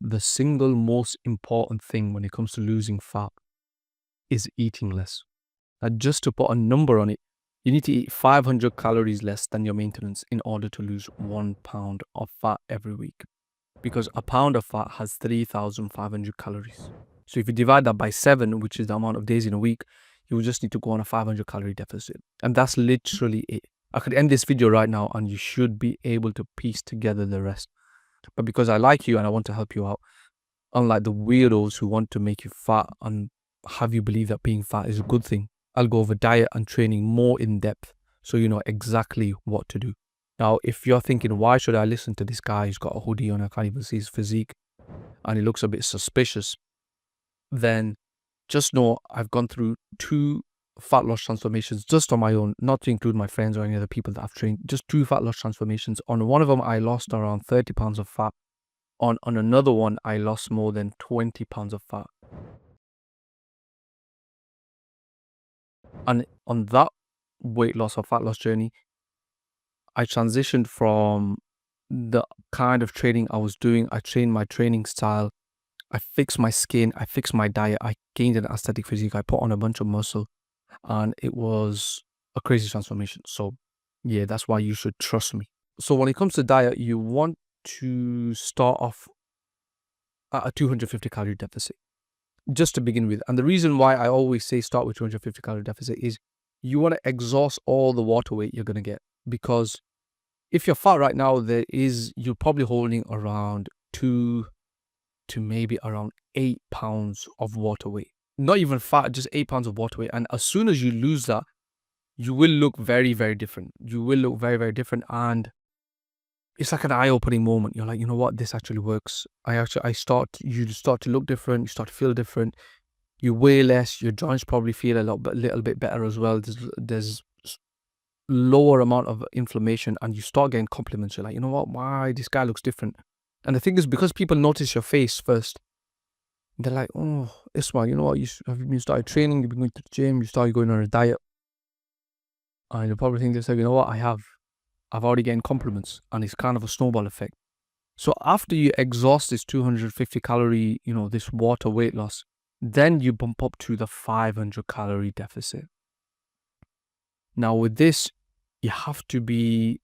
the single most important thing when it comes to losing fat is eating less. And just to put a number on it, you need to eat 500 calories less than your maintenance in order to lose 1 pound of fat every week. Because a pound of fat has 3,500 calories. So if you divide that by 7, which is the amount of days in a week, you will just need to go on a 500 calorie deficit. And that's literally it. I could end this video right now and you should be able to piece together the rest. But because I like you and I want to help you out, unlike the weirdos who want to make you fat and have you believe that being fat is a good thing, I'll go over diet and training more in depth so you know exactly what to do. Now, if you're thinking, why should I listen to this guy who's got a hoodie on, I can't even see his physique, and he looks a bit suspicious, then just know I've gone through 2 fat loss transformations just on my own, not to include my friends or any other people that I've trained, just 2 fat loss transformations. On one of them, I lost around 30 pounds of fat. On another one, I lost more than 20 pounds of fat. And on that weight loss or fat loss journey, I transitioned from the kind of training I was doing. I changed my training style. I fixed my skin. I fixed my diet. I gained an aesthetic physique. I put on a bunch of muscle. And it was a crazy transformation. So yeah, that's why you should trust me. So when it comes to diet, you want to start off at a 250 calorie deficit just to begin with. And the reason why I always say start with 250 calorie deficit is you want to exhaust all the water weight you're going to get. Because if you're fat right now, you're probably holding around 2 to maybe around 8 pounds of water weight. Not even fat, just 8 pounds of water weight. And as soon as you lose that, you will look very, very different. You will look very, very different. And it's like an eye-opening moment. You're like, you know what, this actually works. You start to look different. You start to feel different. You weigh less. Your joints probably feel a little bit better as well. There's lower amount of inflammation, and you start getting compliments. You're like, you know what, why this guy looks different? And the thing is, because people notice your face first, they're like, oh, Ismail, you know what, you started training, you've been going to the gym, you started going on a diet. And you'll probably think, you know what, I've already getting compliments, and it's kind of a snowball effect. So after you exhaust this 250 calorie, this water weight loss, then you bump up to the 500 calorie deficit. Now with this, you have to be,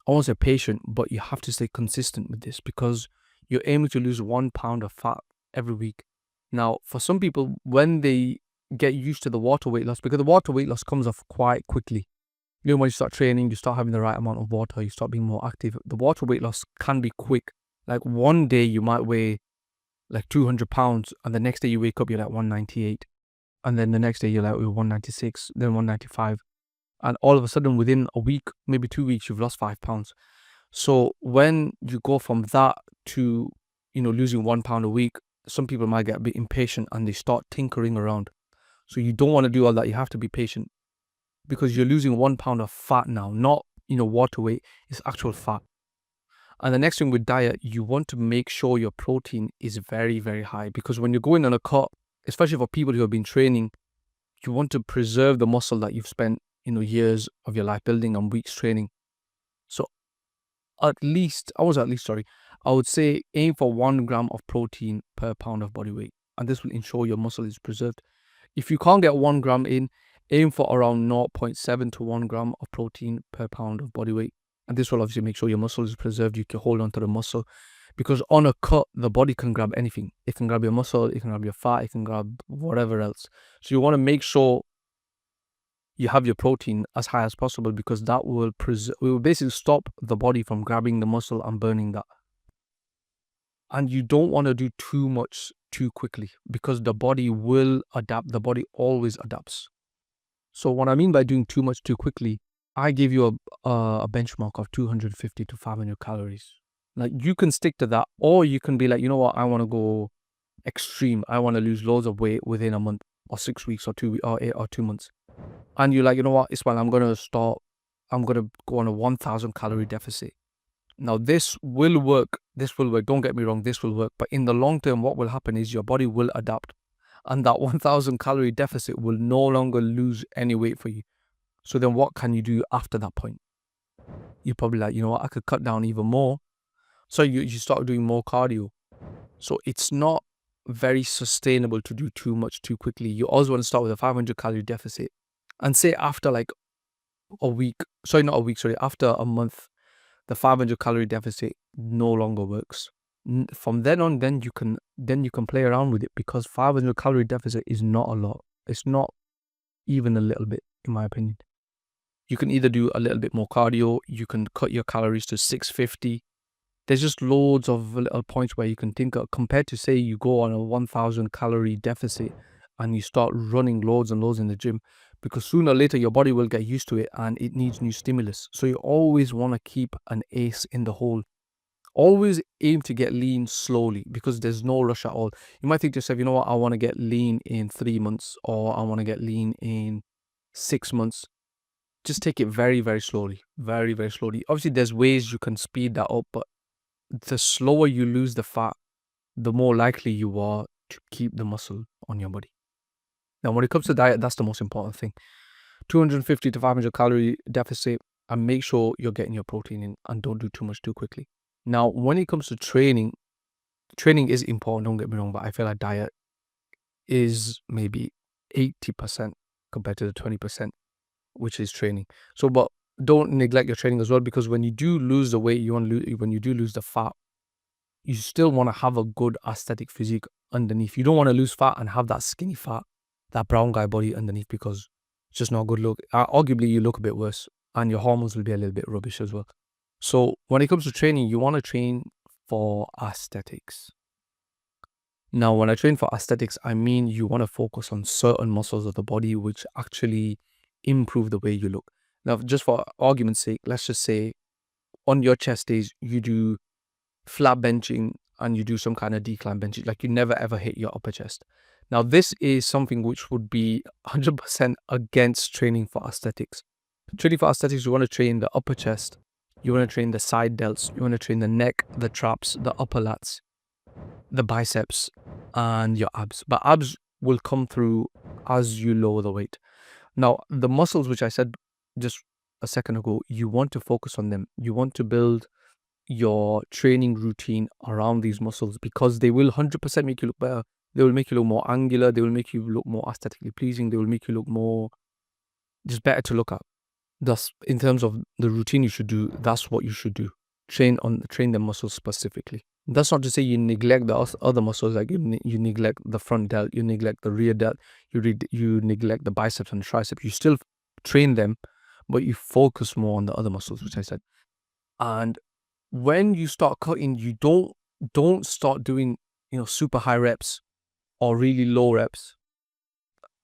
I won't say patient, but you have to stay consistent with this because you're aiming to lose 1 pound of fat every week. Now, for some people, when they get used to the water weight loss, because the water weight loss comes off quite quickly. When you start training, you start having the right amount of water, you start being more active. The water weight loss can be quick. Like one day you might weigh like 200 pounds and the next day you wake up, you're like 198. And then the next day you're like 196, then 195. And all of a sudden within a week, maybe 2 weeks, you've lost 5 pounds. So when you go from that to, losing 1 pound a week, some people might get a bit impatient and they start tinkering around. So you don't want to do all that. You have to be patient because you're losing 1 pound of fat now, not, water weight, it's actual fat. And the next thing with diet, you want to make sure your protein is very, very high because when you're going on a cut, especially for people who have been training, you want to preserve the muscle that you've spent, years of your life building and weeks training. So I would say aim for 1 gram of protein per pound of body weight. And this will ensure your muscle is preserved. If you can't get 1 gram in, aim for around 0.7 to 1 gram of protein per pound of body weight. And this will obviously make sure your muscle is preserved. You can hold on to the muscle because on a cut, the body can grab anything. It can grab your muscle, it can grab your fat, it can grab whatever else. So you want to make sure you have your protein as high as possible because that will basically stop the body from grabbing the muscle and burning that. And you don't want to do too much too quickly because the body will adapt. The body always adapts. So what I mean by doing too much too quickly, I give you a benchmark of 250 to 500 calories. Like you can stick to that, or you can be like, you know what, I want to go extreme. I want to lose loads of weight within a month or 6 weeks or 2 weeks or 8 or 2 months. And you're like, you know what, Ismail, I'm going to go on a 1,000 calorie deficit. Now this will work. Don't get me wrong, this will work. But in the long term, what will happen is your body will adapt. And that 1,000 calorie deficit will no longer lose any weight for you. So then what can you do after that point? You're probably like, you know what, I could cut down even more. So you start doing more cardio. So it's not very sustainable to do too much too quickly. You always want to start with a 500 calorie deficit and say after like a week, after a month, the 500 calorie deficit no longer works. From then on, then you can play around with it, because 500 calorie deficit is not a lot. It's not even a little bit, in my opinion. You can either do a little bit more cardio, you can cut your calories to 650. There's just loads of little points where you can think of, compared to, say, you go on a 1000 calorie deficit and you start running loads and loads in the gym, because sooner or later your body will get used to it and it needs new stimulus. So you always want to keep an ace in the hole. Always aim to get lean slowly, because there's no rush at all. You might think to yourself, you know what, I want to get lean in 3 months, or I want to get lean in 6 months. Just take it very, very slowly. Very, very slowly. Obviously, there's ways you can speed that up, but the slower you lose the fat, the more likely you are to keep the muscle on your body. Now, when it comes to diet, that's the most important thing. 250 to 500 calorie deficit, and make sure you're getting your protein in, and don't do too much too quickly. Now, when it comes to training is important, don't get me wrong, but I feel like diet is maybe 80% compared to the 20%, which is training. So, but don't neglect your training as well, because when you do lose the weight when you do lose the fat, you still want to have a good aesthetic physique underneath. You don't want to lose fat and have that skinny fat, that brown guy body underneath, because it's just not a good look. Arguably, you look a bit worse, and your hormones will be a little bit rubbish as well. So when it comes to training, you want to train for aesthetics. Now, when I train for aesthetics, I mean you want to focus on certain muscles of the body which actually improve the way you look. Now, just for argument's sake, let's just say on your chest days, you do flat benching and you do some kind of decline benching, like you never ever hit your upper chest. Now, this is something which would be 100% against training for aesthetics. Training for aesthetics, you want to train the upper chest, you want to train the side delts, you want to train the neck, the traps, the upper lats, the biceps, and your abs. But abs will come through as you lower the weight. Now, the muscles which I said just a second ago, you want to focus on them. You want to build your training routine around these muscles, because they will 100% make you look better. They will make you look more angular. They will make you look more aesthetically pleasing. They will make you look more just better to look at. Thus, in terms of the routine you should do, that's what you should do. Train the muscles specifically. That's not to say you neglect the other muscles, like you neglect the front delt, you neglect the rear delt, you neglect the biceps and the triceps. You still train them, but you focus more on the other muscles, which I said. And when you start cutting, you don't start doing, super high reps or really low reps,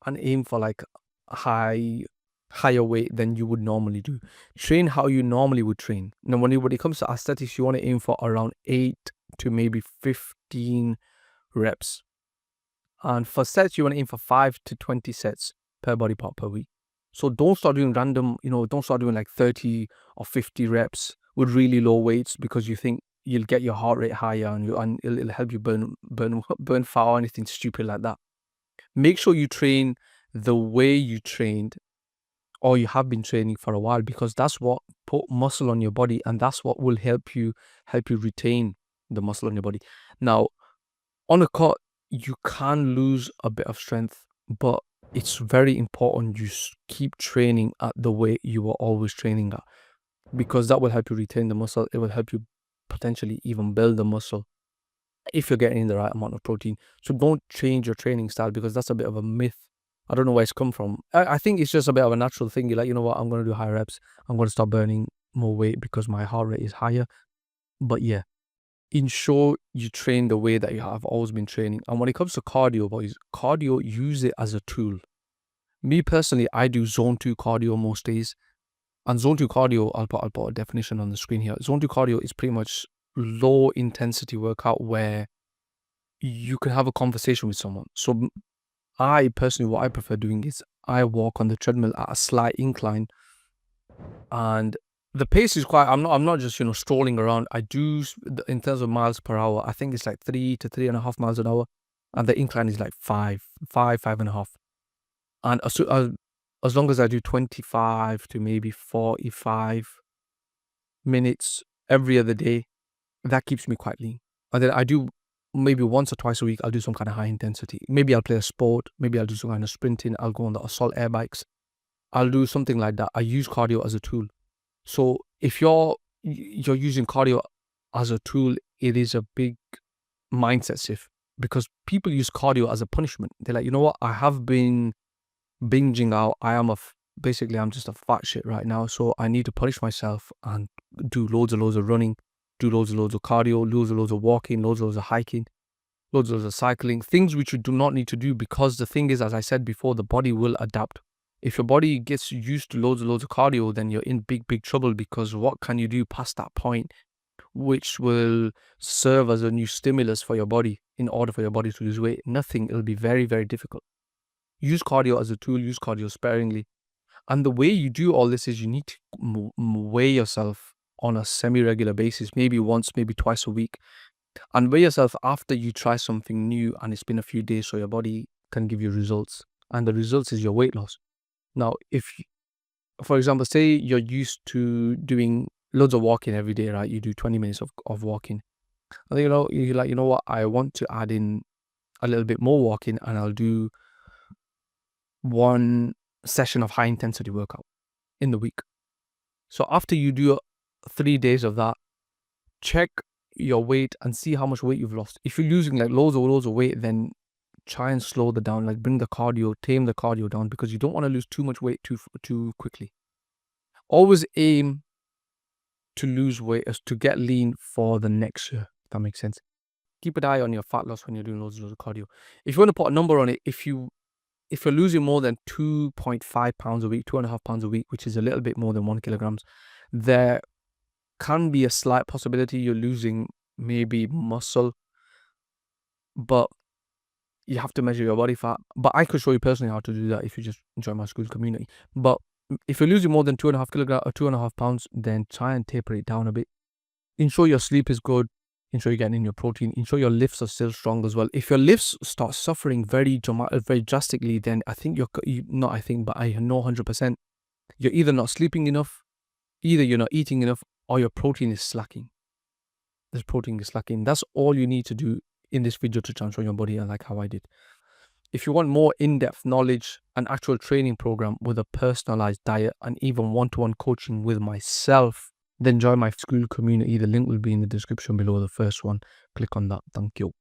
and aim for like higher weight than you would normally do. Train how you normally would train. Now, when it comes to aesthetics, you want to aim for around 8 to maybe 15 reps. And for sets, you want to aim for 5 to 20 sets per body part per week. So don't start doing random, don't start doing like 30 or 50 reps with really low weights, because you think you'll get your heart rate higher and it'll help you burn fat or anything stupid like that. Make sure you train the way you trained or you have been training for a while, because that's what put muscle on your body, and that's what will help you retain the muscle on your body. Now, on a cut, you can lose a bit of strength, but it's very important you keep training at the weight you were always training at, because that will help you retain the muscle. It will help you potentially even build the muscle if you're getting the right amount of protein. So don't change your training style, because that's a bit of a myth. I don't know where it's come from. I think it's just a bit of a natural thing. You're like, you know what, I'm going to do high reps. I'm going to start burning more weight because my heart rate is higher. But yeah, ensure you train the way that you have always been training. And when it comes to cardio, boys, cardio, use it as a tool. Me personally, I do zone 2 cardio most days. And zone 2 cardio, I'll put a definition on the screen here. Zone 2 cardio is pretty much low intensity workout where you can have a conversation with someone. So I personally, what I prefer doing is I walk on the treadmill at a slight incline, and the pace is quite, I'm not just, strolling around. I do, in terms of miles per hour, I think it's like 3 to 3.5 miles an hour. And the incline is like 5.5. And as long as I do 25 to maybe 45 minutes every other day, that keeps me quite lean. And then I do maybe once or twice a week, I'll do some kind of high intensity. Maybe I'll play a sport. Maybe I'll do some kind of sprinting. I'll go on the assault air bikes. I'll do something like that. I use cardio as a tool. So if you're using cardio as a tool, it is a big mindset shift, because people use cardio as a punishment. They're like, you know what? I have been binging out. Basically, I'm just a fat shit right now. So I need to punish myself and do loads and loads of running, do loads and loads of cardio, loads and loads of walking, loads and loads of hiking, loads and loads of cycling, things which you do not need to do, because the thing is, as I said before, the body will adapt. If your body gets used to loads and loads of cardio, then you're in big, big trouble, because what can you do past that point which will serve as a new stimulus for your body in order for your body to lose weight? Nothing. It'll be very, very difficult. Use cardio as a tool, use cardio sparingly. And the way you do all this is you need to weigh yourself on a semi-regular basis, maybe once, maybe twice a week, and weigh yourself after you try something new and it's been a few days, so your body can give you results. And the results is your weight loss. Now, for example, say you're used to doing loads of walking every day, right? You do 20 minutes of walking. I think, you're like, you know what? I want to add in a little bit more walking, and I'll do one session of high intensity workout in the week. So after you do 3 days of that, check your weight and see how much weight you've lost. If you're losing like loads of weight, then try and slow the down, like tame the cardio down, because you don't want to lose too much weight too quickly. Always aim to lose weight, as to get lean for the next year, if that makes sense. Keep an eye on your fat loss when you're doing loads of cardio. If you want to put a number on it, if you're losing more than 2.5 pounds a week, 2.5 pounds a week, which is a little bit more than 1 kilograms, there can be a slight possibility you're losing maybe muscle, but you have to measure your body fat. But I could show you personally how to do that if you just join my school community. But if you're losing more than 2.5 kilograms or 2.5 pounds, then try and taper it down a bit. Ensure your sleep is good. Ensure you're getting in your protein. Ensure your lifts are still strong as well. If your lifts start suffering very drastically, then I think I know 100%, you're either not sleeping enough, either you're not eating enough, or your protein is slacking. This protein is slacking. That's all you need to do in this video to transform your body, like how I did. If you want more in-depth knowledge, an actual training program with a personalized diet, and even one-to-one coaching with myself, then join my school community. The link will be in the description below, the first one. Click on that. Thank you.